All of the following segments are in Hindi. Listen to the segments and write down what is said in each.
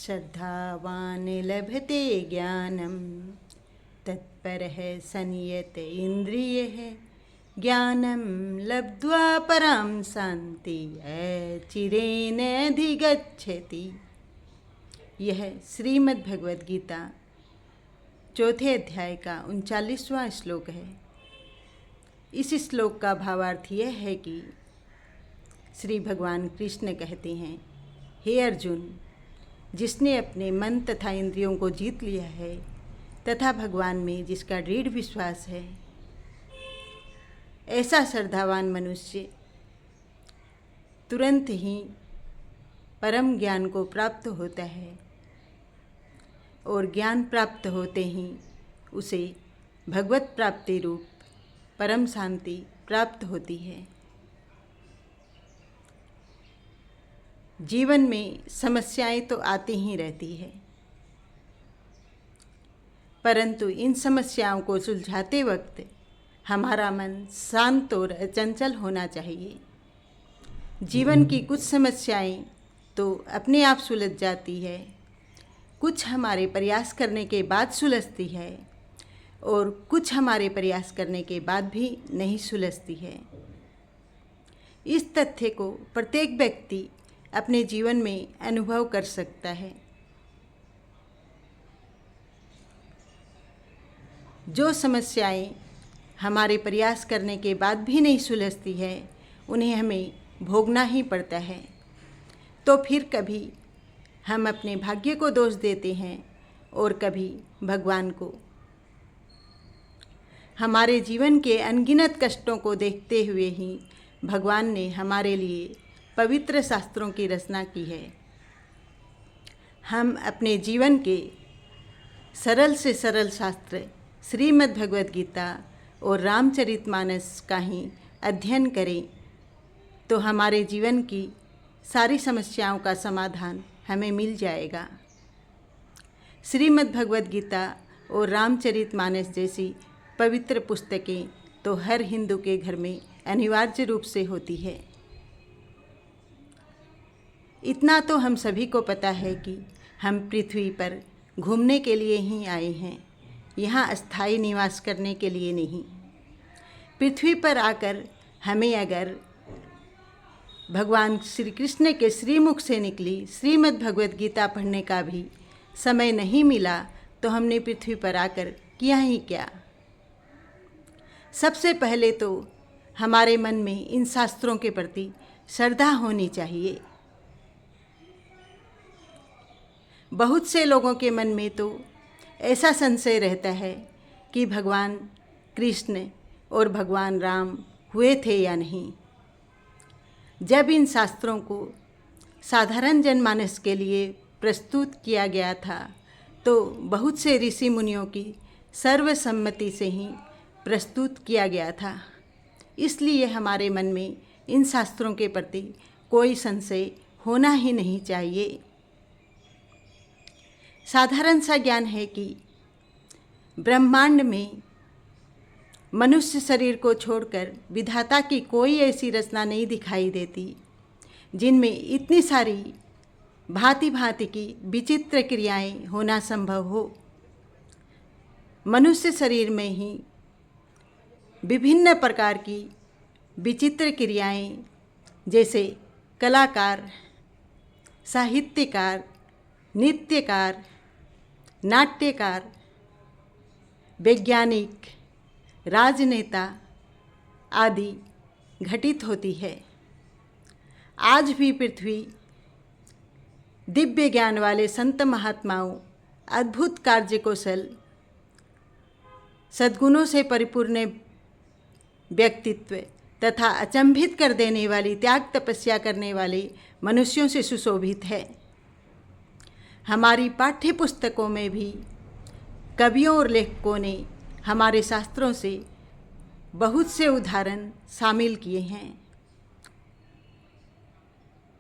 श्रद्धावान् लभते ज्ञानं तत्परः संयत इन्द्रियः ज्ञानं लब्ध्वा परां शान्ति अचिरेण अधिगच्छति। यह श्रीमद् भगवद गीता चौथे अध्याय का 39वां श्लोक है। इस श्लोक का भावार्थ यह है कि श्री भगवान कृष्ण कहते हैं, हे अर्जुन, जिसने अपने मन तथा इंद्रियों को जीत लिया है तथा भगवान में जिसका दृढ़ विश्वास है, ऐसा श्रद्धावान मनुष्य तुरंत ही परम ज्ञान को प्राप्त होता है और ज्ञान प्राप्त होते ही उसे भगवत प्राप्ति रूप परम शांति प्राप्त होती है। जीवन में समस्याएं तो आती ही रहती है, परंतु इन समस्याओं को सुलझाते वक्त हमारा मन शांत और अचंचल होना चाहिए। जीवन की कुछ समस्याएं तो अपने आप सुलझ जाती है, कुछ हमारे प्रयास करने के बाद सुलझती है और कुछ हमारे प्रयास करने के बाद भी नहीं सुलझती है। इस तथ्य को प्रत्येक व्यक्ति अपने जीवन में अनुभव कर सकता है। जो समस्याएं हमारे प्रयास करने के बाद भी नहीं सुलझती है, उन्हें हमें भोगना ही पड़ता है। तो फिर कभी हम अपने भाग्य को दोष देते हैं और कभी भगवान को। हमारे जीवन के अनगिनत कष्टों को देखते हुए ही भगवान ने हमारे लिए पवित्र शास्त्रों की रचना की है। हम अपने जीवन के सरल से सरल शास्त्र श्रीमद् भगवद गीता और रामचरितमानस का ही अध्ययन करें तो हमारे जीवन की सारी समस्याओं का समाधान हमें मिल जाएगा। श्रीमद् भगवद गीता और रामचरितमानस जैसी पवित्र पुस्तकें तो हर हिंदू के घर में अनिवार्य रूप से होती है। इतना तो हम सभी को पता है कि हम पृथ्वी पर घूमने के लिए ही आए हैं, यहाँ अस्थायी निवास करने के लिए नहीं। पृथ्वी पर आकर हमें अगर भगवान श्री कृष्ण के श्रीमुख से निकली श्रीमद् भगवद गीता पढ़ने का भी समय नहीं मिला तो हमने पृथ्वी पर आकर किया ही क्या। सबसे पहले तो हमारे मन में इन शास्त्रों के प्रति श्रद्धा होनी चाहिए। बहुत से लोगों के मन में तो ऐसा संशय रहता है कि भगवान कृष्ण और भगवान राम हुए थे या नहीं। जब इन शास्त्रों को साधारण जनमानस के लिए प्रस्तुत किया गया था तो बहुत से ऋषि मुनियों की सर्वसम्मति से ही प्रस्तुत किया गया था। इसलिए हमारे मन में इन शास्त्रों के प्रति कोई संशय होना ही नहीं चाहिए। साधारण सा ज्ञान है कि ब्रह्मांड में मनुष्य शरीर को छोड़कर विधाता की कोई ऐसी रचना नहीं दिखाई देती जिनमें इतनी सारी भांति भांति की विचित्र क्रियाएं होना संभव हो। मनुष्य शरीर में ही विभिन्न प्रकार की विचित्र क्रियाएं जैसे कलाकार, साहित्यकार, नृत्यकार, नाट्यकार, वैज्ञानिक, राजनेता आदि घटित होती है। आज भी पृथ्वी दिव्य ज्ञान वाले संत महात्माओं, अद्भुत कार्यकुशल, सद्गुणों से परिपूर्ण व्यक्तित्व तथा अचंभित कर देने वाली त्याग तपस्या करने वाले मनुष्यों से सुशोभित है। हमारी पाठ्य पुस्तकों में भी कवियों और लेखकों ने हमारे शास्त्रों से बहुत से उदाहरण शामिल किए हैं।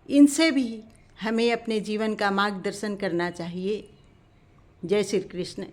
इनसे भी हमें अपने जीवन का मार्गदर्शन करना चाहिए। जय श्री कृष्ण।